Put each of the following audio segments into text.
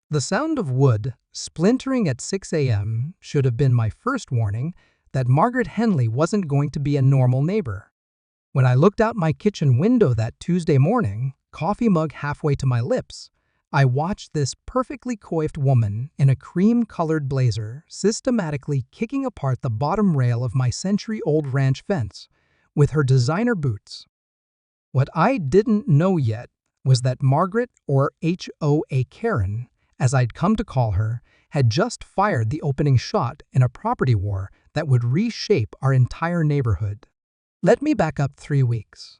The sound of wood splintering at 6 a.m. should have been my first warning that Margaret Henley wasn't going to be a normal neighbor. When I looked out my kitchen window that Tuesday morning, coffee mug halfway to my lips, I watched this perfectly coiffed woman in a cream-colored blazer systematically kicking apart the bottom rail of my century-old ranch fence with her designer boots. What I didn't know yet was that Margaret, or HOA Karen, as I'd come to call her, had just fired the opening shot in a property war that would reshape our entire neighborhood. Let me back up 3 weeks.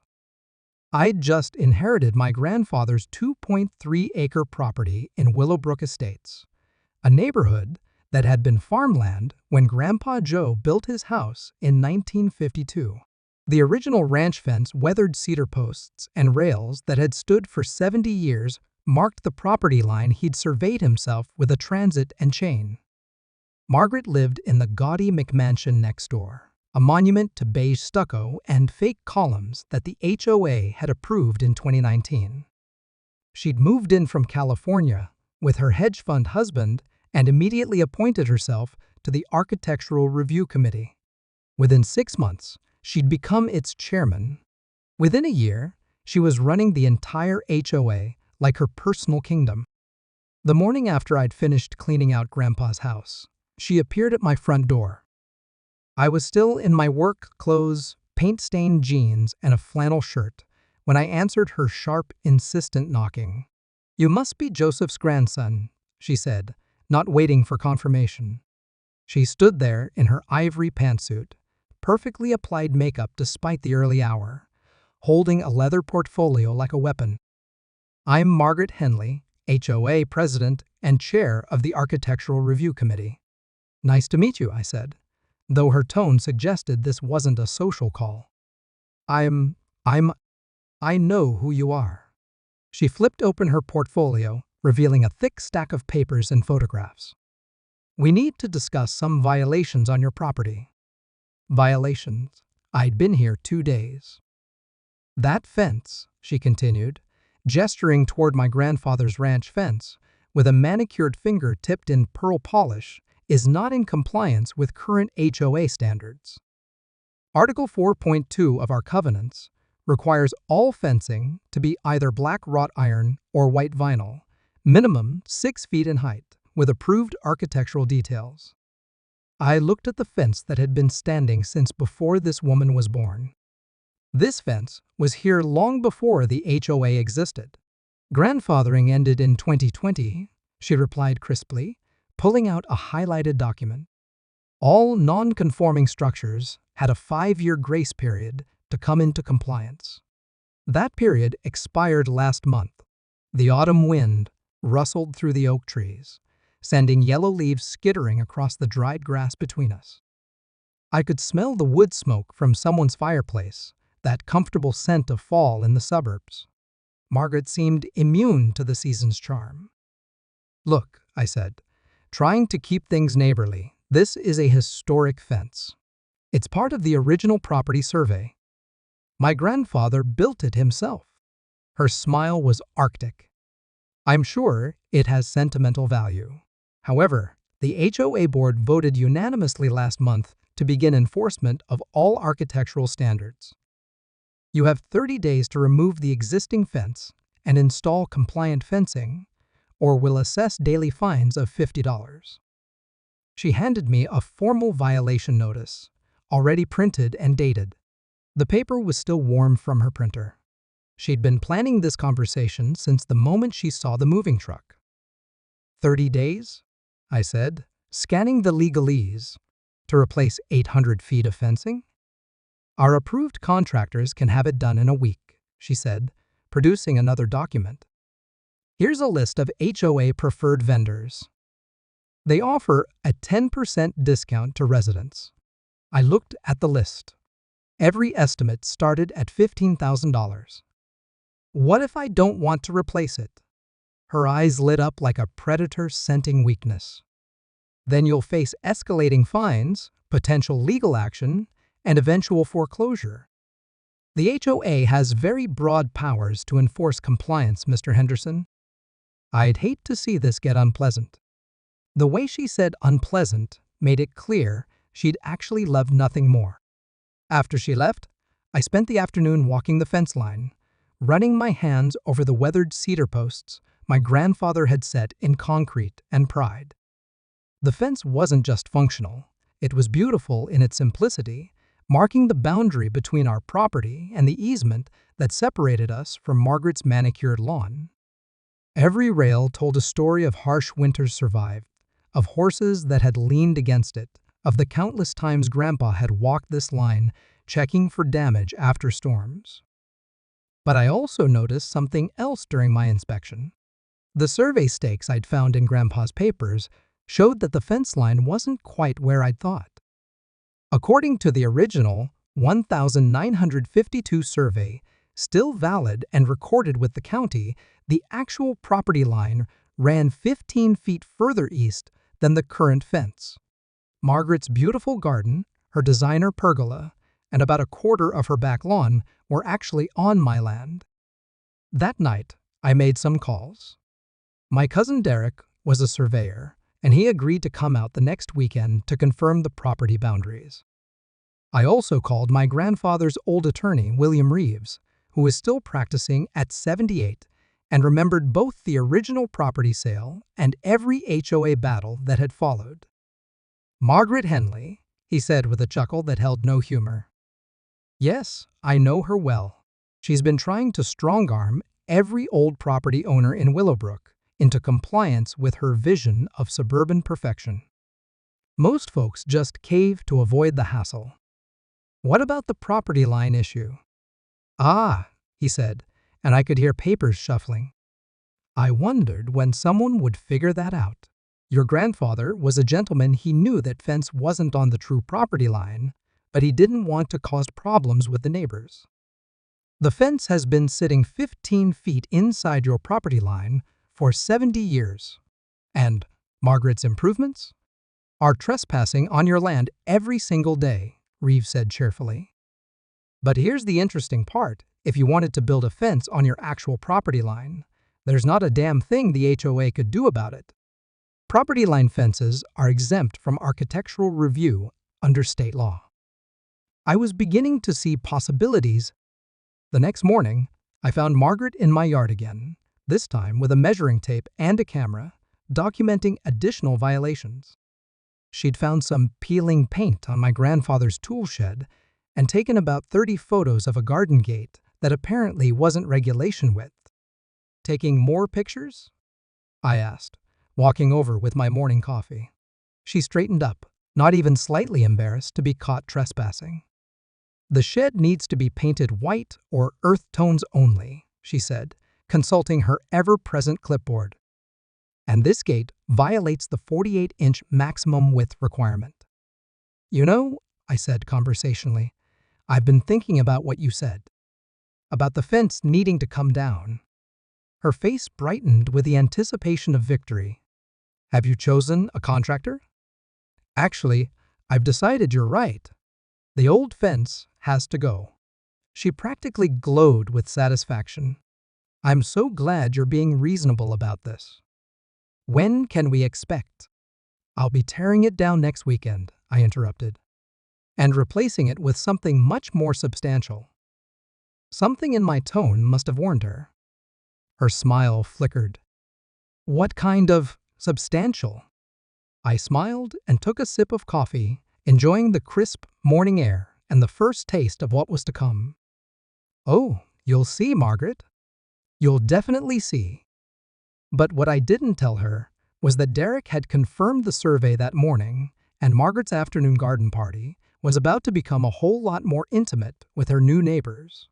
I'd just inherited my grandfather's 2.3-acre property in Willowbrook Estates, a neighborhood that had been farmland when Grandpa Joe built his house in 1952. The original ranch fence, weathered cedar posts and rails that had stood for 70 years marked the property line he'd surveyed himself with a transit and chain. Margaret lived in the gaudy McMansion next door, a monument to beige stucco and fake columns that the HOA had approved in 2019. She'd moved in from California with her hedge fund husband and immediately appointed herself to the Architectural Review Committee. Within 6 months, she'd become its chairman. Within a year, she was running the entire HOA like her personal kingdom. The morning after I'd finished cleaning out Grandpa's house, she appeared at my front door. I was still in my work clothes, paint-stained jeans, and a flannel shirt when I answered her sharp, insistent knocking. "You must be Joseph's grandson," she said, not waiting for confirmation. She stood there in her ivory pantsuit, perfectly applied makeup despite the early hour, holding a leather portfolio like a weapon. "I'm Margaret Henley, HOA president and chair of the Architectural Review Committee." "Nice to meet you," I said, though her tone suggested this wasn't a social call. I know who you are." She flipped open her portfolio, revealing a thick stack of papers and photographs. "We need to discuss some violations on your property." Violations? I'd been here 2 days. "That fence," she continued, gesturing toward my grandfather's ranch fence, with a manicured finger tipped in pearl polish, is not in compliance with current HOA standards. Article 4.2 of our covenants requires all fencing to be either black wrought iron or white vinyl, minimum 6 feet in height, with approved architectural details. I looked at the fence that had been standing since before this woman was born. This fence was here long before the HOA existed. "Grandfathering ended in 2020, she replied crisply, pulling out a highlighted document. "All non-conforming structures had a 5-year grace period to come into compliance. That period expired last month. The autumn wind rustled through the oak trees, sending yellow leaves skittering across the dried grass between us. I could smell the wood smoke from someone's fireplace, that comfortable scent of fall in the suburbs. Margaret seemed immune to the season's charm. "Look," I said, trying to keep things neighborly, "this is a historic fence. It's part of the original property survey. My grandfather built it himself." Her smile was arctic. "I'm sure it has sentimental value. However, the HOA board voted unanimously last month to begin enforcement of all architectural standards. You have 30 days to remove the existing fence and install compliant fencing, or we'll assess daily fines of $50. She handed me a formal violation notice, already printed and dated. The paper was still warm from her printer. She'd been planning this conversation since the moment she saw the moving truck. 30 days? I said, scanning the legalese. To replace 800 feet of fencing? Our approved contractors can have it done in a week, she said, producing another document. Here's a list of HOA preferred vendors. They offer a 10% discount to residents. I looked at the list. Every estimate started at $15,000. What if I don't want to replace it? Her eyes lit up like a predator scenting weakness. Then you'll face escalating fines, potential legal action, and eventual foreclosure. The HOA has very broad powers to enforce compliance, Mr. Henderson. I'd hate to see this get unpleasant. The way she said unpleasant made it clear she'd actually loved nothing more. After she left, I spent the afternoon walking the fence line, running my hands over the weathered cedar posts my grandfather had set in concrete and pride. The fence wasn't just functional, it was beautiful in its simplicity, marking the boundary between our property and the easement that separated us from Margaret's manicured lawn. Every rail told a story of harsh winters survived, of horses that had leaned against it, of the countless times Grandpa had walked this line, checking for damage after storms. But I also noticed something else during my inspection. The survey stakes I'd found in Grandpa's papers showed that the fence line wasn't quite where I'd thought. According to the original 1952 survey, still valid and recorded with the county, the actual property line ran 15 feet further east than the current fence. Margaret's beautiful garden, her designer pergola, and about a quarter of her back lawn were actually on my land. That night, I made some calls. My cousin Derek was a surveyor, and he agreed to come out the next weekend to confirm the property boundaries. I also called my grandfather's old attorney, William Reeves, who was still practicing at 78 and remembered both the original property sale and every HOA battle that had followed. "Margaret Henley," he said with a chuckle that held no humor. "Yes, I know her well. She's been trying to strong-arm every old property owner in Willowbrook into compliance with her vision of suburban perfection. Most folks just cave to avoid the hassle. What about the property line issue?" "Ah," he said, and I could hear papers shuffling. "I wondered when someone would figure that out. Your grandfather was a gentleman. He knew that fence wasn't on the true property line, but he didn't want to cause problems with the neighbors. The fence has been sitting 15 feet inside your property line for 70 years. And Margaret's improvements are trespassing on your land every single day," Reeves said cheerfully. "But here's the interesting part. If you wanted to build a fence on your actual property line, there's not a damn thing the HOA could do about it. Property line fences are exempt from architectural review under state law." I was beginning to see possibilities. The next morning, I found Margaret in my yard again, this time with a measuring tape and a camera, documenting additional violations. She'd found some peeling paint on my grandfather's tool shed and taken about 30 photos of a garden gate that apparently wasn't regulation width. "Taking more pictures?" I asked, walking over with my morning coffee. She straightened up, not even slightly embarrassed to be caught trespassing. "The shed needs to be painted white or earth tones only," she said, consulting her ever-present clipboard. "And this gate violates the 48-inch maximum width requirement." "You know," I said conversationally, "I've been thinking about what you said, about the fence needing to come down." Her face brightened with the anticipation of victory. "Have you chosen a contractor?" "Actually, I've decided you're right. The old fence has to go." She practically glowed with satisfaction. "I'm so glad you're being reasonable about this. When can we expect?" "I'll be tearing it down next weekend," I interrupted, "and replacing it with something much more substantial." Something in my tone must have warned her. Her smile flickered. "What kind of substantial?" I smiled and took a sip of coffee, enjoying the crisp morning air and the first taste of what was to come. "Oh, you'll see, Margaret. You'll definitely see." But what I didn't tell her was that Derek had confirmed the survey that morning, and Margaret's afternoon garden party was about to become a whole lot more intimate with her new neighbors.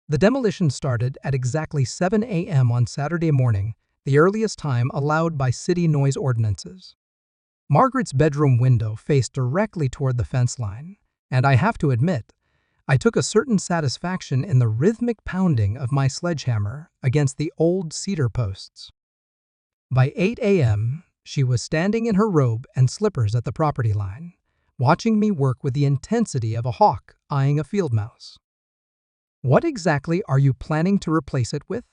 The demolition started at exactly 7 a.m. on Saturday morning, the earliest time allowed by city noise ordinances. Margaret's bedroom window faced directly toward the fence line, and I have to admit, I took a certain satisfaction in the rhythmic pounding of my sledgehammer against the old cedar posts. By 8 a.m., she was standing in her robe and slippers at the property line, watching me work with the intensity of a hawk eyeing a field mouse. "What exactly are you planning to replace it with?"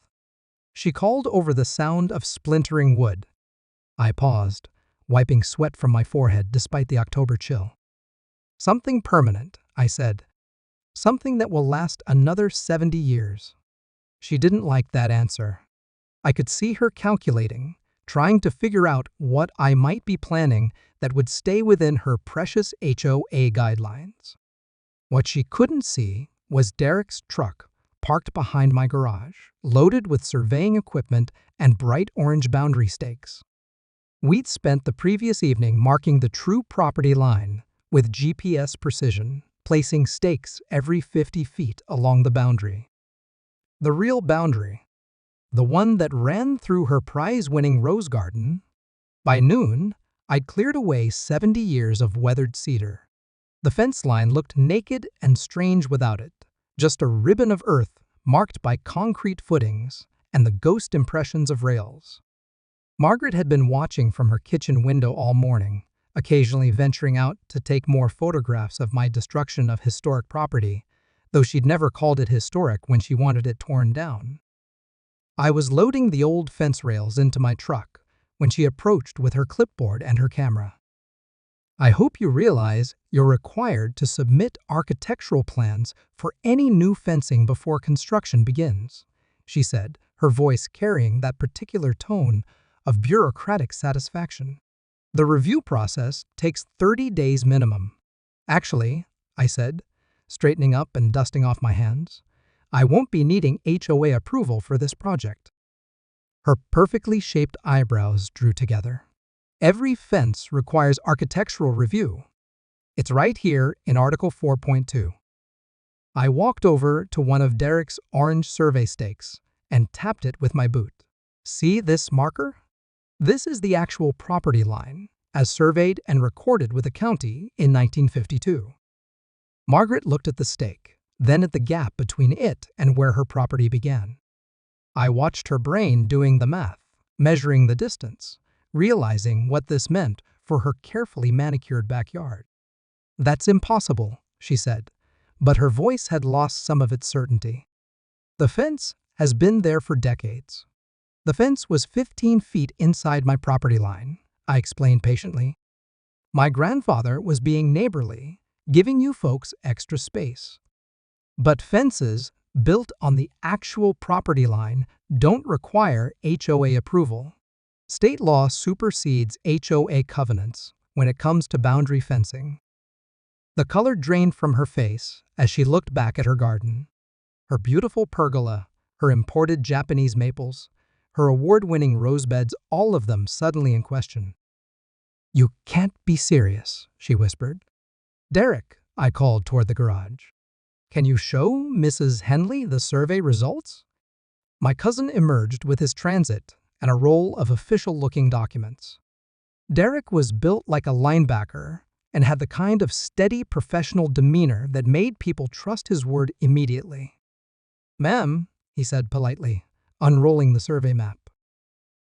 She called over the sound of splintering wood. I paused, wiping sweat from my forehead despite the October chill. Something permanent, I said. Something that will last another 70 years. She didn't like that answer. I could see her calculating, trying to figure out what I might be planning that would stay within her precious HOA guidelines. What she couldn't see was Derek's truck parked behind my garage, loaded with surveying equipment and bright orange boundary stakes. We'd spent the previous evening marking the true property line with GPS precision, placing stakes every 50 feet along the boundary. The real boundary, the one that ran through her prize-winning rose garden. By noon, I'd cleared away 70 years of weathered cedar. The fence line looked naked and strange without it, just a ribbon of earth marked by concrete footings and the ghost impressions of rails. Margaret had been watching from her kitchen window all morning, occasionally venturing out to take more photographs of my destruction of historic property, though she'd never called it historic when she wanted it torn down. I was loading the old fence rails into my truck when she approached with her clipboard and her camera. "I hope you realize you're required to submit architectural plans for any new fencing before construction begins," she said, her voice carrying that particular tone of bureaucratic satisfaction. "The review process takes 30 days minimum." "Actually," I said, straightening up and dusting off my hands, "I won't be needing HOA approval for this project." Her perfectly shaped eyebrows drew together. "Every fence requires architectural review. It's right here in Article 4.2. I walked over to one of Derek's orange survey stakes and tapped it with my boot. "See this marker? This is the actual property line, as surveyed and recorded with the county in 1952. Margaret looked at the stake, then at the gap between it and where her property began. I watched her brain doing the math, measuring the distance, realizing what this meant for her carefully manicured backyard. "That's impossible," she said, but her voice had lost some of its certainty. "The fence has been there for decades." "The fence was 15 feet inside my property line," I explained patiently. "My grandfather was being neighborly, giving you folks extra space. But fences built on the actual property line don't require HOA approval. State law supersedes HOA covenants when it comes to boundary fencing." The color drained from her face as she looked back at her garden. Her beautiful pergola, her imported Japanese maples, her award-winning rose beds, all of them suddenly in question. "You can't be serious," she whispered. "Derek," I called toward the garage. "Can you show Mrs. Henley the survey results?" My cousin emerged with his transit and a roll of official-looking documents. Derek was built like a linebacker and had the kind of steady professional demeanor that made people trust his word immediately. "Ma'am," he said politely, unrolling the survey map.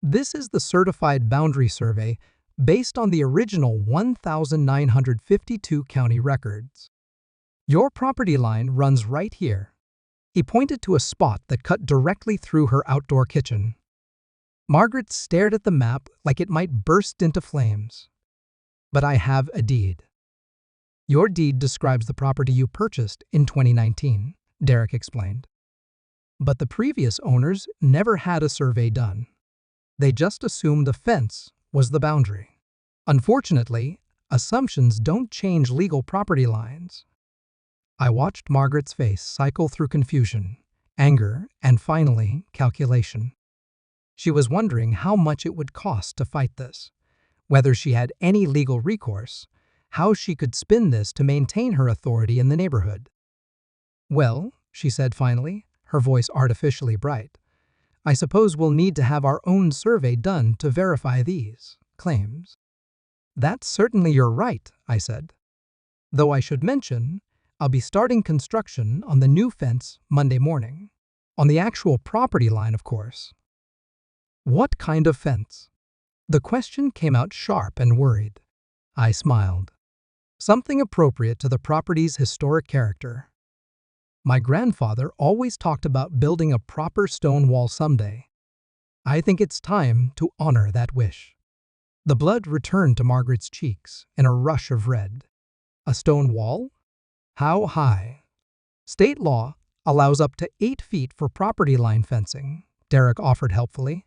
"This is the certified boundary survey based on the original 1952 county records. Your property line runs right here." He pointed to a spot that cut directly through her outdoor kitchen. Margaret stared at the map like it might burst into flames. "But I have a deed." "Your deed describes the property you purchased in 2019, Derek explained. "But the previous owners never had a survey done. They just assumed the fence was the boundary. Unfortunately, assumptions don't change legal property lines." I watched Margaret's face cycle through confusion, anger, and finally, calculation. She was wondering how much it would cost to fight this, whether she had any legal recourse, how she could spin this to maintain her authority in the neighborhood. "Well," she said finally, her voice artificially bright, "I suppose we'll need to have our own survey done to verify these claims." "That's certainly your right," I said. "Though I should mention, I'll be starting construction on the new fence Monday morning. On the actual property line, of course." "What kind of fence?" The question came out sharp and worried. I smiled. "Something appropriate to the property's historic character. My grandfather always talked about building a proper stone wall someday. I think it's time to honor that wish." The blood returned to Margaret's cheeks in a rush of red. A stone wall? How high? State law allows up to 8 feet for property line fencing, Derek offered helpfully.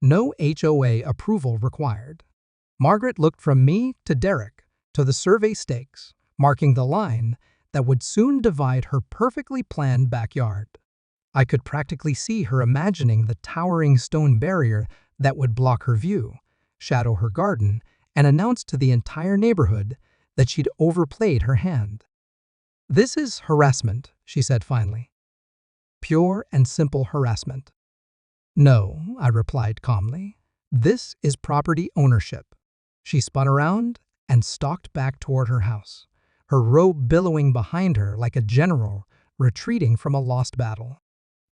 No HOA approval required. Margaret looked from me to Derek to the survey stakes, marking the line that would soon divide her perfectly planned backyard. I could practically see her imagining the towering stone barrier that would block her view, shadow her garden, and announce to the entire neighborhood that she'd overplayed her hand. "This is harassment," she said finally. "Pure and simple harassment." "No," I replied calmly. "This is property ownership." She spun around and stalked back toward her house, her robe billowing behind her like a general retreating from a lost battle.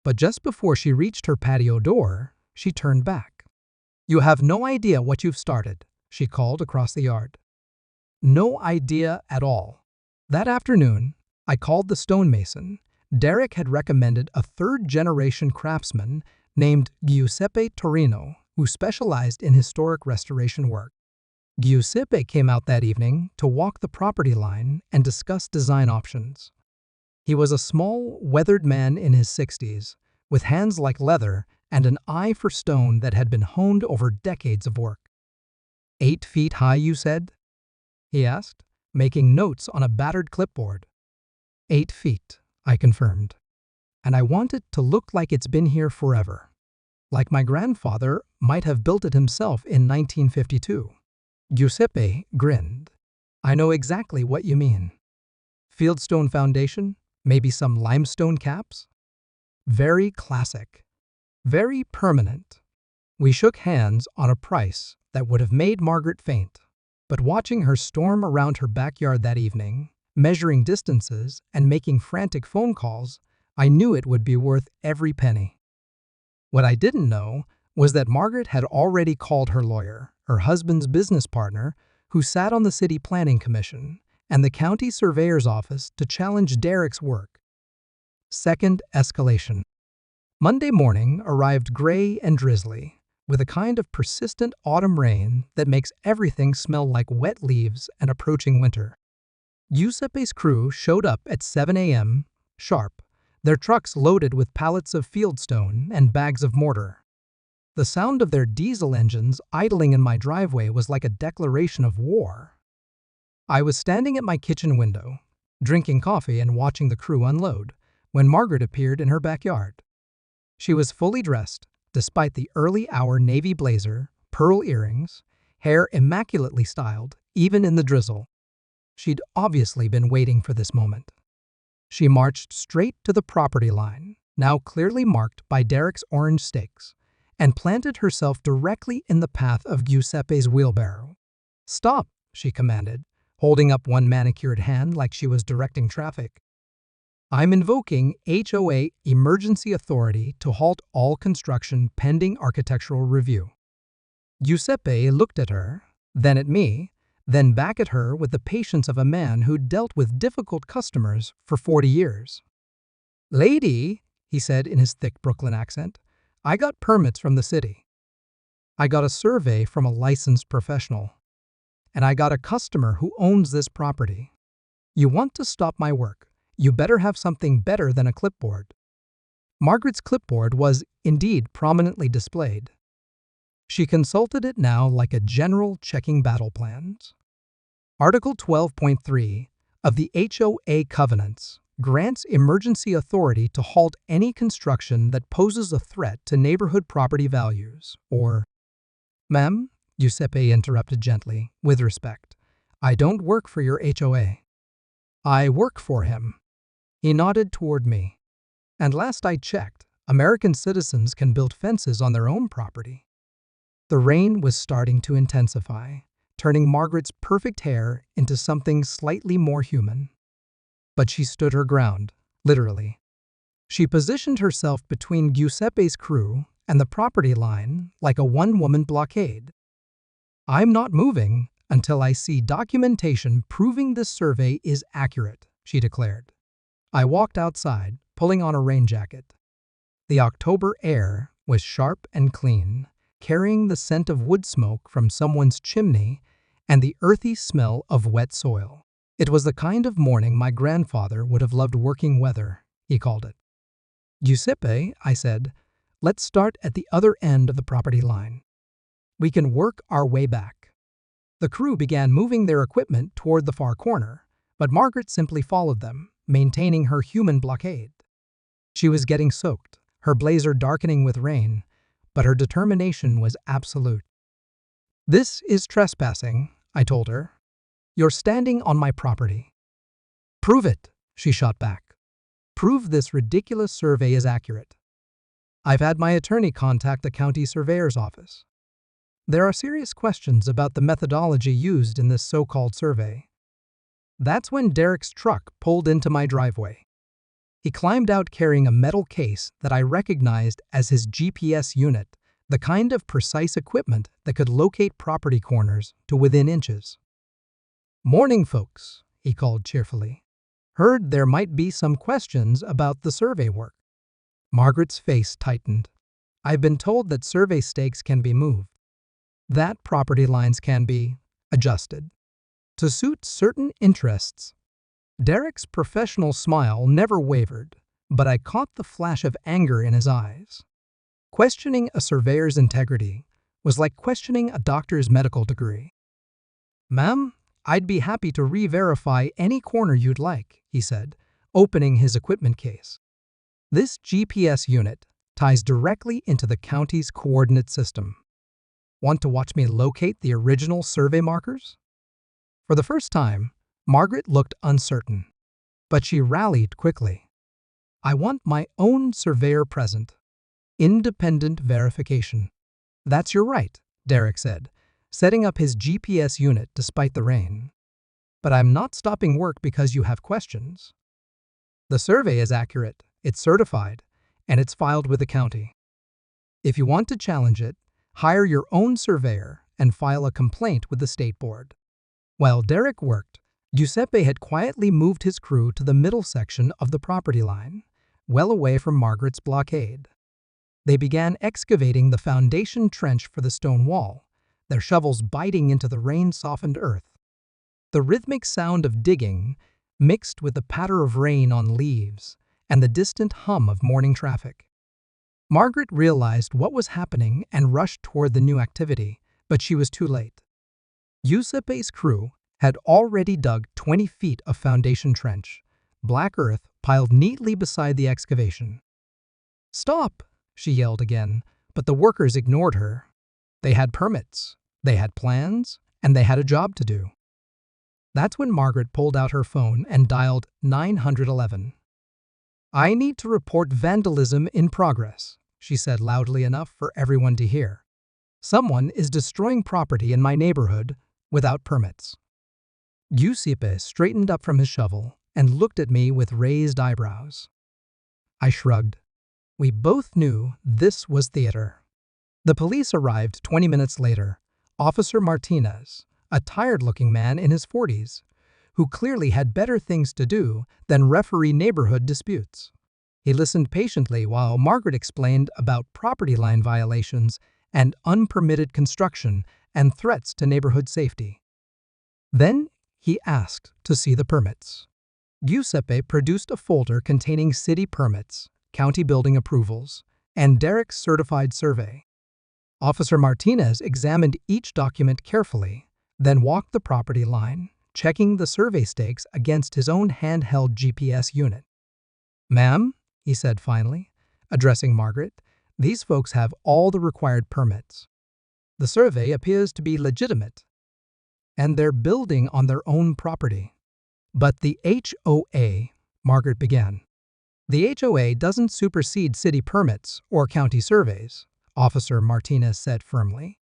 But just before she reached her patio door, she turned back. "You have no idea what you've started," she called across the yard. No idea at all. That afternoon, I called the stonemason. Derek had recommended a third-generation craftsman named Giuseppe Torino, who specialized in historic restoration work. Giuseppe came out that evening to walk the property line and discuss design options. He was a small, weathered man in his 60s, with hands like leather and an eye for stone that had been honed over decades of work. 8 feet high, you said? He asked, making notes on a battered clipboard. 8 feet, I confirmed. And I want it to look like it's been here forever. Like my grandfather might have built it himself in 1952. Giuseppe grinned. I know exactly what you mean. Fieldstone foundation? Maybe some limestone caps? Very classic. Very permanent. We shook hands on a price that would have made Margaret faint. But watching her storm around her backyard that evening, measuring distances and making frantic phone calls, I knew it would be worth every penny. What I didn't know was that Margaret had already called her lawyer, her husband's business partner, who sat on the city planning commission, and the county surveyor's office to challenge Derek's work. Second escalation. Monday morning arrived gray and drizzly, with a kind of persistent autumn rain that makes everything smell like wet leaves and approaching winter. Giuseppe's crew showed up at 7 a.m. sharp, their trucks loaded with pallets of fieldstone and bags of mortar. The sound of their diesel engines idling in my driveway was like a declaration of war. I was standing at my kitchen window, drinking coffee and watching the crew unload, when Margaret appeared in her backyard. She was fully dressed, despite the early-hour navy blazer, pearl earrings, hair immaculately styled, even in the drizzle. She'd obviously been waiting for this moment. She marched straight to the property line, now clearly marked by Derek's orange stakes, and planted herself directly in the path of Giuseppe's wheelbarrow. "Stop," she commanded, holding up one manicured hand like she was directing traffic. "I'm invoking HOA emergency authority to halt all construction pending architectural review." Giuseppe looked at her, then at me, then back at her with the patience of a man who'd dealt with difficult customers for 40 years. "Lady," he said in his thick Brooklyn accent, "I got permits from the city. I got a survey from a licensed professional. And I got a customer who owns this property. You want to stop my work, you better have something better than a clipboard." Margaret's clipboard was, indeed, prominently displayed. She consulted it now like a general checking battle plans. Article 12.3 of the HOA Covenants grants emergency authority to halt any construction that poses a threat to neighborhood property values, or— "Ma'am," Giuseppe interrupted gently, with respect, "I don't work for your HOA. I work for him." He nodded toward me. "And last I checked, American citizens can build fences on their own property." The rain was starting to intensify, turning Margaret's perfect hair into something slightly more human. But she stood her ground, literally. She positioned herself between Giuseppe's crew and the property line like a one-woman blockade. "I'm not moving until I see documentation proving this survey is accurate," she declared. I walked outside, pulling on a rain jacket. The October air was sharp and clean, carrying the scent of wood smoke from someone's chimney and the earthy smell of wet soil. It was the kind of morning my grandfather would have loved working weather, he called it. Giuseppe, I said, let's start at the other end of the property line. We can work our way back. The crew began moving their equipment toward the far corner, but Margaret simply followed them, maintaining her human blockade. She was getting soaked, her blazer darkening with rain, but her determination was absolute. This is trespassing, I told her. You're standing on my property. Prove it, she shot back. Prove this ridiculous survey is accurate. I've had my attorney contact the county surveyor's office. There are serious questions about the methodology used in this so-called survey. That's when Derek's truck pulled into my driveway. He climbed out carrying a metal case that I recognized as his GPS unit, the kind of precise equipment that could locate property corners to within inches. "Morning, folks," he called cheerfully. "Heard there might be some questions about the survey work." Margaret's face tightened. "I've been told that survey stakes can be moved. That property lines can be adjusted to suit certain interests." Derek's professional smile never wavered, but I caught the flash of anger in his eyes. Questioning a surveyor's integrity was like questioning a doctor's medical degree. "Ma'am, I'd be happy to re-verify any corner you'd like," he said, opening his equipment case. "This GPS unit ties directly into the county's coordinate system. Want to watch me locate the original survey markers?" For the first time, Margaret looked uncertain, but she rallied quickly. "I want my own surveyor present. Independent verification." "That's your right," Derek said, setting up his GPS unit despite the rain. "But I'm not stopping work because you have questions. The survey is accurate, it's certified, and it's filed with the county. If you want to challenge it, hire your own surveyor and file a complaint with the state board." While Derek worked, Giuseppe had quietly moved his crew to the middle section of the property line, well away from Margaret's blockade. They began excavating the foundation trench for the stone wall, their shovels biting into the rain-softened earth. The rhythmic sound of digging mixed with the patter of rain on leaves and the distant hum of morning traffic. Margaret realized what was happening and rushed toward the new activity, but she was too late. Giuseppe's crew had already dug 20 feet of foundation trench, black earth piled neatly beside the excavation. "Stop!" she yelled again, but the workers ignored her. They had permits, they had plans, and they had a job to do. That's when Margaret pulled out her phone and dialed 911. "I need to report vandalism in progress," she said loudly enough for everyone to hear. "Someone is destroying property in my neighborhood without permits." Giuseppe straightened up from his shovel and looked at me with raised eyebrows. I shrugged. We both knew this was theater. The police arrived 20 minutes later. Officer Martinez, a tired-looking man in his 40s, who clearly had better things to do than referee neighborhood disputes. He listened patiently while Margaret explained about property line violations and unpermitted construction and threats to neighborhood safety. Then he asked to see the permits. Giuseppe produced a folder containing city permits, county building approvals, and Derek's certified survey. Officer Martinez examined each document carefully, then walked the property line, checking the survey stakes against his own handheld GPS unit. "Ma'am," he said finally, addressing Margaret, "these folks have all the required permits. The survey appears to be legitimate, and they're building on their own property." "But the HOA," Margaret began. "The HOA doesn't supersede city permits or county surveys," Officer Martinez said firmly.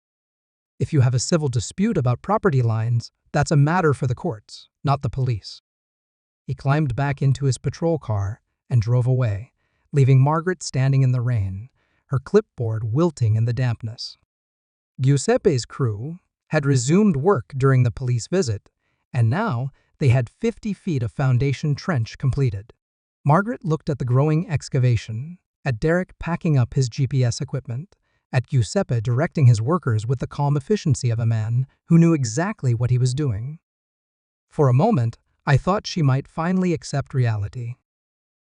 "If you have a civil dispute about property lines, that's a matter for the courts, not the police." He climbed back into his patrol car and drove away, leaving Margaret standing in the rain, her clipboard wilting in the dampness. Giuseppe's crew had resumed work during the police visit, and now they had 50 feet of foundation trench completed. Margaret looked at the growing excavation, at Derek packing up his GPS equipment, at Giuseppe directing his workers with the calm efficiency of a man who knew exactly what he was doing. For a moment, I thought she might finally accept reality.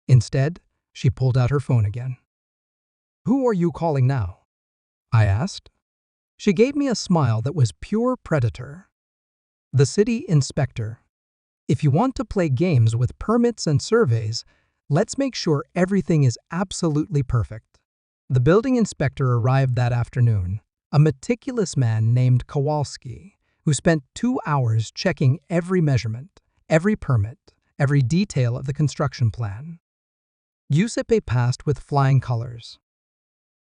Instead, she pulled out her phone again. "Who are you calling now?" I asked. She gave me a smile that was pure predator. "The city inspector. If you want to play games with permits and surveys, let's make sure everything is absolutely perfect." The building inspector arrived that afternoon, a meticulous man named Kowalski, who spent 2 hours checking every measurement, every permit, every detail of the construction plan. Giuseppe passed with flying colors.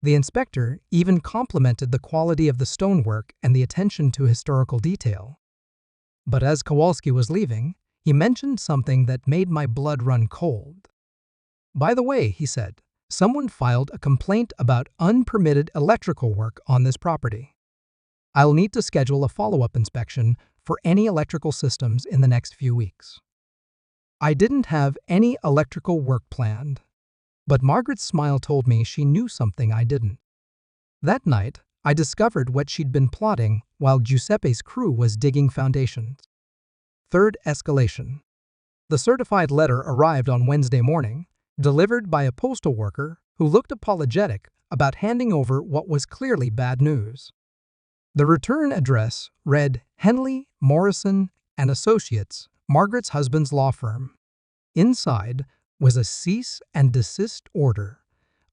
The inspector even complimented the quality of the stonework and the attention to historical detail. But as Kowalski was leaving, he mentioned something that made my blood run cold. "By the way," he said, "someone filed a complaint about unpermitted electrical work on this property. I'll need to schedule a follow-up inspection for any electrical systems in the next few weeks." I didn't have any electrical work planned, but Margaret's smile told me she knew something I didn't. That night, I discovered what she'd been plotting while Giuseppe's crew was digging foundations. Third escalation. The certified letter arrived on Wednesday morning, delivered by a postal worker who looked apologetic about handing over what was clearly bad news. The return address read Henley, Morrison and Associates, Margaret's husband's law firm. Inside was a cease and desist order,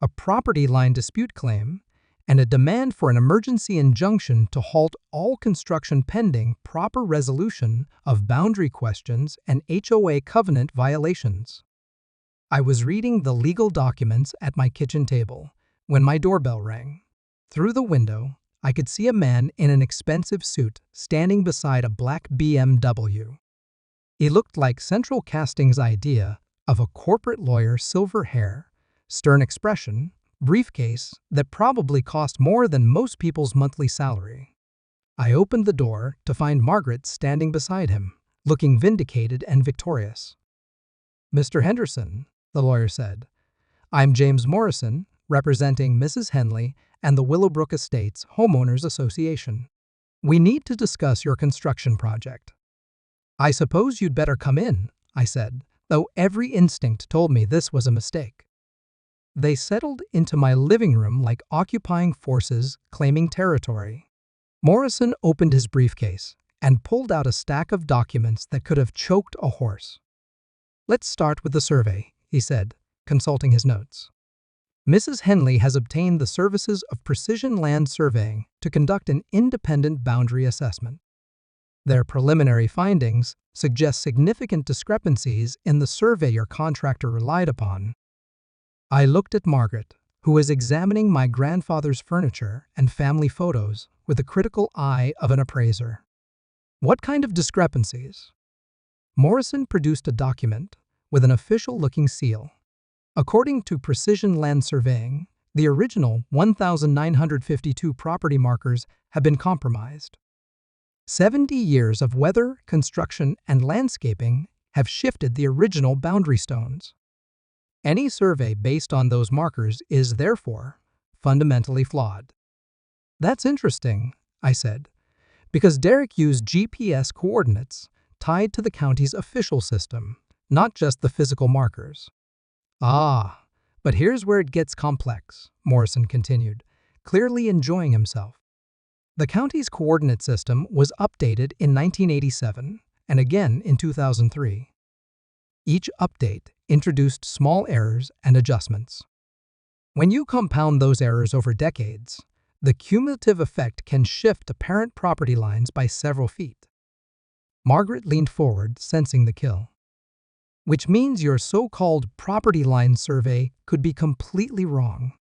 a property line dispute claim, and a demand for an emergency injunction to halt all construction pending proper resolution of boundary questions and HOA covenant violations. I was reading the legal documents at my kitchen table when my doorbell rang. Through the window, I could see a man in an expensive suit standing beside a black BMW. He looked like Central Casting's idea of a corporate lawyer: silver hair, stern expression, briefcase that probably cost more than most people's monthly salary. I opened the door to find Margaret standing beside him, looking vindicated and victorious. "Mr. Henderson," the lawyer said, "I'm James Morrison, representing Mrs. Henley and the Willowbrook Estates Homeowners Association. We need to discuss your construction project." "I suppose you'd better come in," I said, though every instinct told me this was a mistake. They settled into my living room like occupying forces claiming territory. Morrison opened his briefcase and pulled out a stack of documents that could have choked a horse. "Let's start with the survey," he said, consulting his notes. "Mrs. Henley has obtained the services of Precision Land Surveying to conduct an independent boundary assessment. Their preliminary findings suggest significant discrepancies in the survey your contractor relied upon." I looked at Margaret, who was examining my grandfather's furniture and family photos with the critical eye of an appraiser. "What kind of discrepancies?" Morrison produced a document with an official-looking seal. According to Precision Land Surveying, the original 1,952 property markers have been compromised. 70 years of weather, construction, and landscaping have shifted the original boundary stones. Any survey based on those markers is, therefore, fundamentally flawed. "That's interesting," I said, because Derek used GPS coordinates tied to the county's official system, not just the physical markers. "Ah, but here's where it gets complex," Morrison continued, clearly enjoying himself. "The county's coordinate system was updated in 1987 and again in 2003. Each update introduced small errors and adjustments. When you compound those errors over decades, the cumulative effect can shift apparent property lines by several feet." Margaret leaned forward, sensing the kill. "Which means your so-called property line survey could be completely wrong."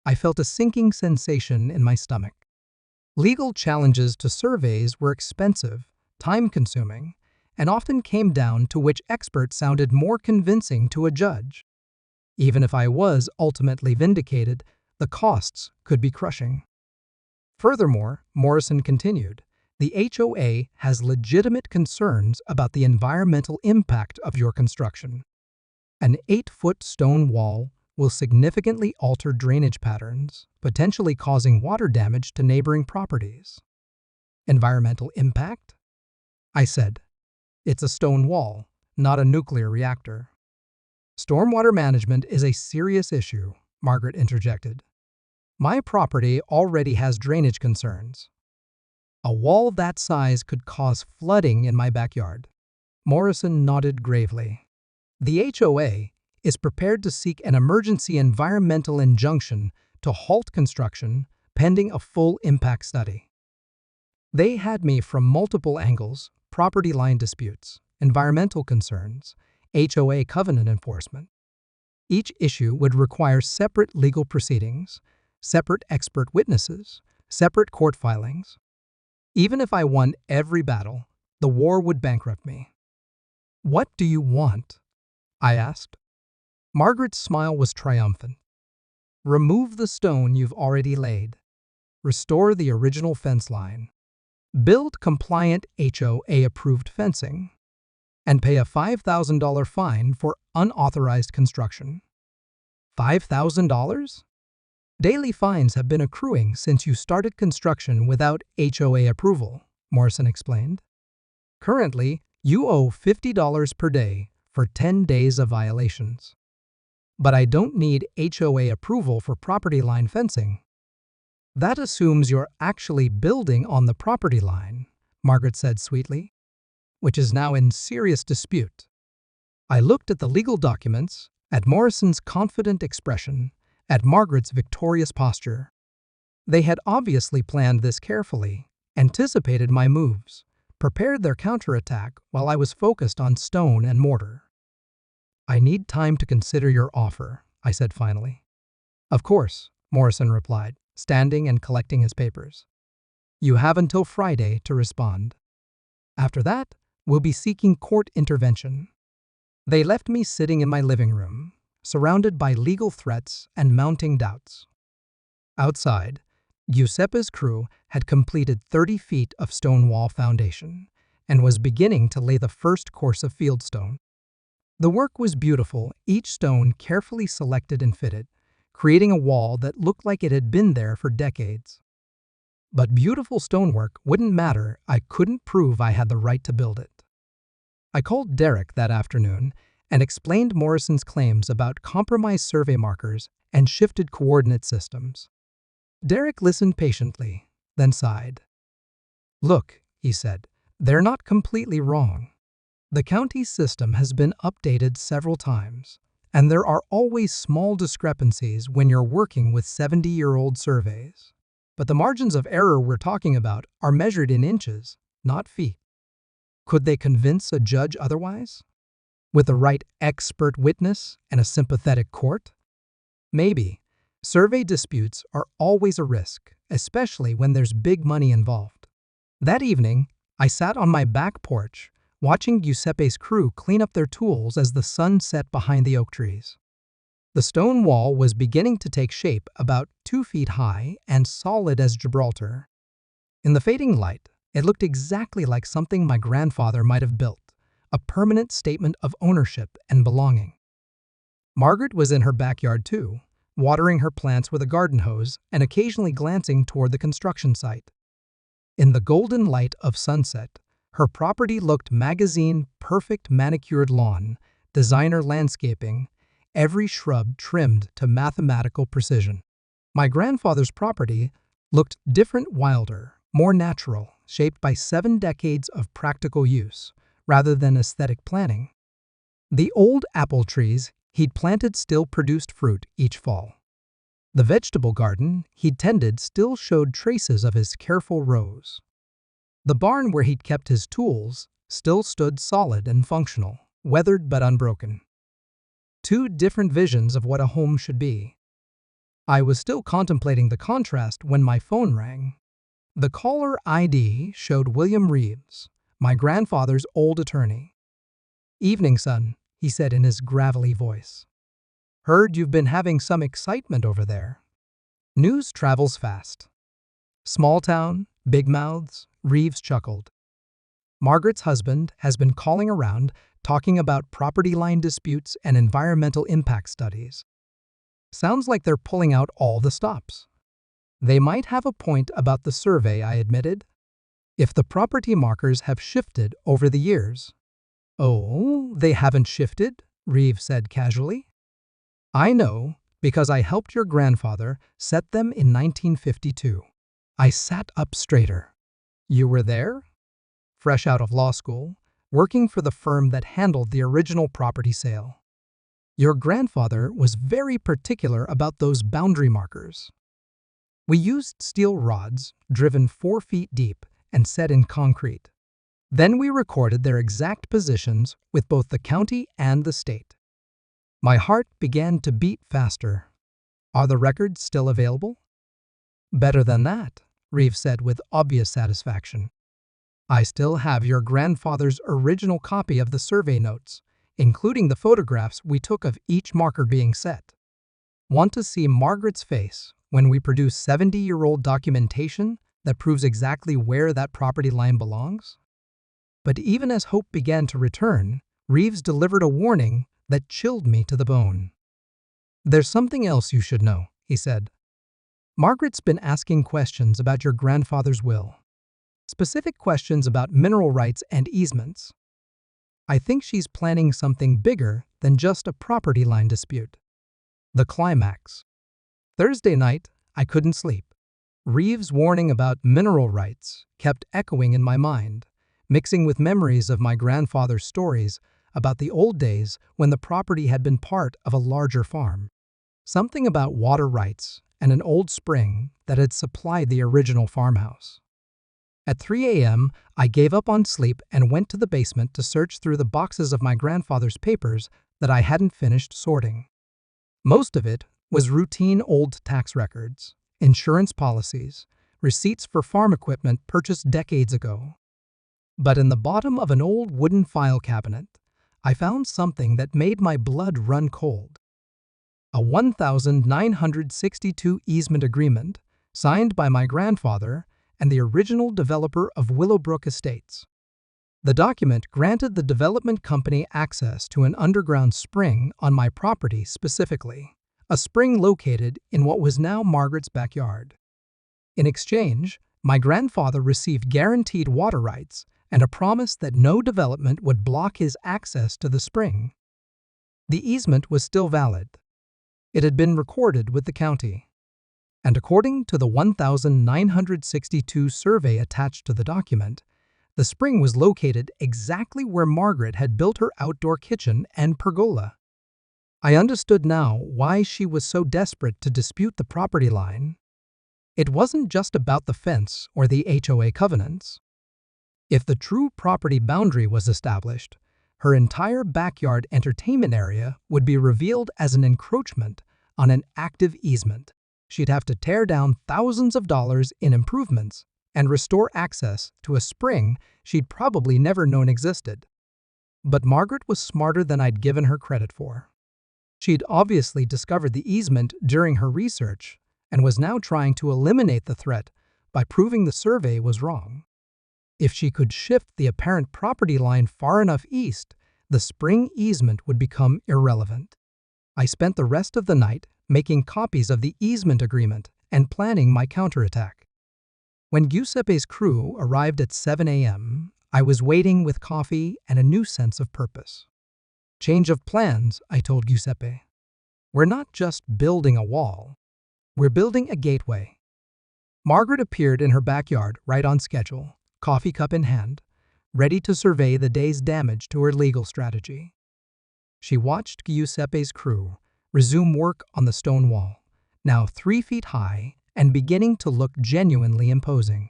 I felt a sinking sensation in my stomach. Legal challenges to surveys were expensive, time-consuming, and often came down to which expert sounded more convincing to a judge. Even if I was ultimately vindicated, the costs could be crushing. Furthermore, Morrison continued, the HOA has legitimate concerns about the environmental impact of your construction. An 8-foot stone wall will significantly alter drainage patterns, potentially causing water damage to neighboring properties. Environmental impact? I said. It's a stone wall, not a nuclear reactor. Stormwater management is a serious issue, Margaret interjected. My property already has drainage concerns. A wall that size could cause flooding in my backyard. Morrison nodded gravely. The HOA is prepared to seek an emergency environmental injunction to halt construction pending a full impact study. They had me from multiple angles: property line disputes, environmental concerns, HOA covenant enforcement. Each issue would require separate legal proceedings, separate expert witnesses, separate court filings. Even if I won every battle, the war would bankrupt me. "What do you want?" I asked. Margaret's smile was triumphant. "Remove the stone you've already laid. Restore the original fence line. Build compliant HOA-approved fencing. And pay a $5,000 fine for unauthorized construction." $5,000? Daily fines have been accruing since you started construction without HOA approval, Morrison explained. Currently, you owe $50 per day for 10 days of violations. But I don't need HOA approval for property line fencing. That assumes you're actually building on the property line, Margaret said sweetly, which is now in serious dispute. I looked at the legal documents, at Morrison's confident expression, at Margaret's victorious posture. They had obviously planned this carefully, anticipated my moves, prepared their counterattack while I was focused on stone and mortar. "I need time to consider your offer," I said finally. "Of course," Morrison replied, standing and collecting his papers. "You have until Friday to respond. After that, we'll be seeking court intervention." They left me sitting in my living room, surrounded by legal threats and mounting doubts. Outside, Giuseppe's crew had completed 30 feet of stone wall foundation and was beginning to lay the first course of fieldstone. The work was beautiful, each stone carefully selected and fitted, creating a wall that looked like it had been there for decades. But beautiful stonework wouldn't matter. I couldn't prove I had the right to build it. I called Derek that afternoon and explained Morrison's claims about compromised survey markers and shifted coordinate systems. Derek listened patiently, then sighed. "Look," he said, "they're not completely wrong. The county's system has been updated several times, and there are always small discrepancies when you're working with 70-year-old surveys. But the margins of error we're talking about are measured in inches, not feet. Could they convince a judge otherwise? With the right expert witness and a sympathetic court? Maybe. Survey disputes are always a risk, especially when there's big money involved." That evening, I sat on my back porch, watching Giuseppe's crew clean up their tools as the sun set behind the oak trees. The stone wall was beginning to take shape, about 2 feet high and solid as Gibraltar. In the fading light, it looked exactly like something my grandfather might have built, a permanent statement of ownership and belonging. Margaret was in her backyard too, watering her plants with a garden hose and occasionally glancing toward the construction site. In the golden light of sunset, her property looked magazine perfect: manicured lawn, designer landscaping, every shrub trimmed to mathematical precision. My grandfather's property looked different, wilder, more natural, shaped by 7 decades of practical use, rather than aesthetic planning. The old apple trees he'd planted still produced fruit each fall. The vegetable garden he'd tended still showed traces of his careful rows. The barn where he'd kept his tools still stood solid and functional, weathered but unbroken. 2 different visions of what a home should be. I was still contemplating the contrast when my phone rang. The caller ID showed William Reeves, my grandfather's old attorney. "Evening, son," he said in his gravelly voice. "Heard you've been having some excitement over there." News travels fast. Small town, big mouths, Reeves chuckled. "Margaret's husband has been calling around talking about property line disputes and environmental impact studies. Sounds like they're pulling out all the stops. They might have a point about the survey, I admitted. If the property markers have shifted over the years. Oh, they haven't shifted? Reeves said casually. I know, because I helped your grandfather set them in 1952. I sat up straighter. You were there? Fresh out of law school, working for the firm that handled the original property sale. Your grandfather was very particular about those boundary markers. We used steel rods, driven 4 feet deep and set in concrete. Then we recorded their exact positions with both the county and the state. My heart began to beat faster. Are the records still available? Better than that, Reeves said with obvious satisfaction. I still have your grandfather's original copy of the survey notes, including the photographs we took of each marker being set. Want to see Margaret's face when we produce 70-year-old documentation that proves exactly where that property line belongs? But even as hope began to return, Reeves delivered a warning that chilled me to the bone. There's something else you should know, he said. Margaret's been asking questions about your grandfather's will. Specific questions about mineral rights and easements. I think she's planning something bigger than just a property line dispute. The climax. Thursday night, I couldn't sleep. Reeves' warning about mineral rights kept echoing in my mind, mixing with memories of my grandfather's stories about the old days when the property had been part of a larger farm. Something about water rights and an old spring that had supplied the original farmhouse. At 3 a.m., I gave up on sleep and went to the basement to search through the boxes of my grandfather's papers that I hadn't finished sorting. Most of it was routine old tax records, insurance policies, receipts for farm equipment purchased decades ago. But in the bottom of an old wooden file cabinet, I found something that made my blood run cold. A 1962 easement agreement signed by my grandfather and the original developer of Willowbrook Estates. The document granted the development company access to an underground spring on my property specifically, a spring located in what was now Margaret's backyard. In exchange, my grandfather received guaranteed water rights and a promise that no development would block his access to the spring. The easement was still valid. It had been recorded with the county. And according to the 1962 survey attached to the document, the spring was located exactly where Margaret had built her outdoor kitchen and pergola. I understood now why she was so desperate to dispute the property line. It wasn't just about the fence or the HOA covenants. If the true property boundary was established, her entire backyard entertainment area would be revealed as an encroachment on an active easement. She'd have to tear down thousands of dollars in improvements and restore access to a spring she'd probably never known existed. But Margaret was smarter than I'd given her credit for. She'd obviously discovered the easement during her research and was now trying to eliminate the threat by proving the survey was wrong. If she could shift the apparent property line far enough east, the spring easement would become irrelevant. I spent the rest of the night making copies of the easement agreement and planning my counterattack. When Giuseppe's crew arrived at 7 a.m., I was waiting with coffee and a new sense of purpose. Change of plans, I told Giuseppe. We're not just building a wall. We're building a gateway. Margaret appeared in her backyard right on schedule, coffee cup in hand, ready to survey the day's damage to her legal strategy. She watched Giuseppe's crew resume work on the stone wall, now 3 feet high and beginning to look genuinely imposing.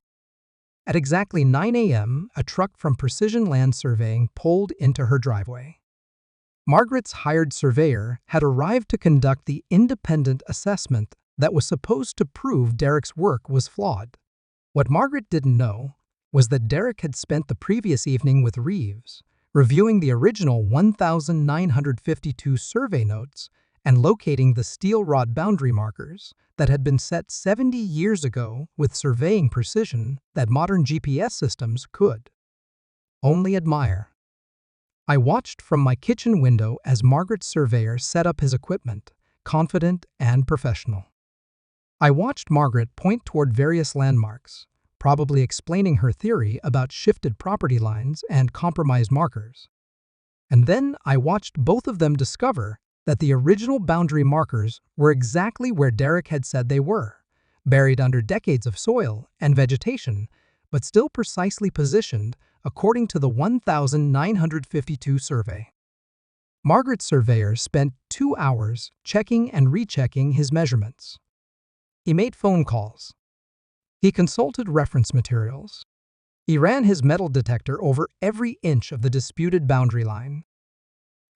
At exactly 9 a.m., a truck from Precision Land Surveying pulled into her driveway. Margaret's hired surveyor had arrived to conduct the independent assessment that was supposed to prove Derek's work was flawed. What Margaret didn't know was that Derek had spent the previous evening with Reeves, reviewing the original 1952 survey notes and locating the steel rod boundary markers that had been set 70 years ago with surveying precision that modern GPS systems could only admire. I watched from my kitchen window as Margaret's surveyor set up his equipment, confident and professional. I watched Margaret point toward various landmarks, probably explaining her theory about shifted property lines and compromised markers. And then I watched both of them discover that the original boundary markers were exactly where Derek had said they were, buried under decades of soil and vegetation, but still precisely positioned according to the 1952 survey. Margaret's surveyor spent 2 hours checking and rechecking his measurements. He made phone calls. He consulted reference materials. He ran his metal detector over every inch of the disputed boundary line.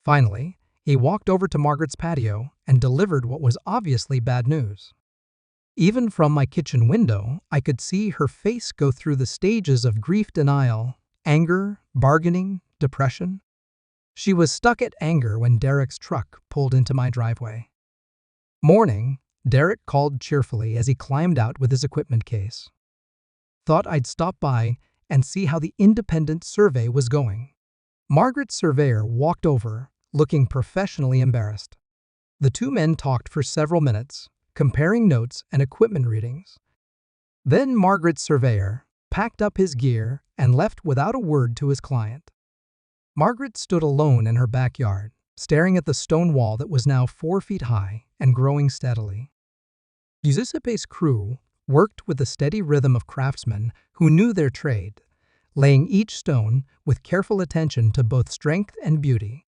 Finally, he walked over to Margaret's patio and delivered what was obviously bad news. Even from my kitchen window, I could see her face go through the stages of grief denial, anger, bargaining, depression. She was stuck at anger when Derek's truck pulled into my driveway. Morning, Derek called cheerfully as he climbed out with his equipment case. Thought I'd stop by and see how the independent survey was going. Margaret's surveyor walked over, looking professionally embarrassed. The two men talked for several minutes, comparing notes and equipment readings. Then Margaret's surveyor packed up his gear and left without a word to his client. Margaret stood alone in her backyard, staring at the stone wall that was now 4 feet high and growing steadily. Giuseppe's crew worked with the steady rhythm of craftsmen who knew their trade, laying each stone with careful attention to both strength and beauty.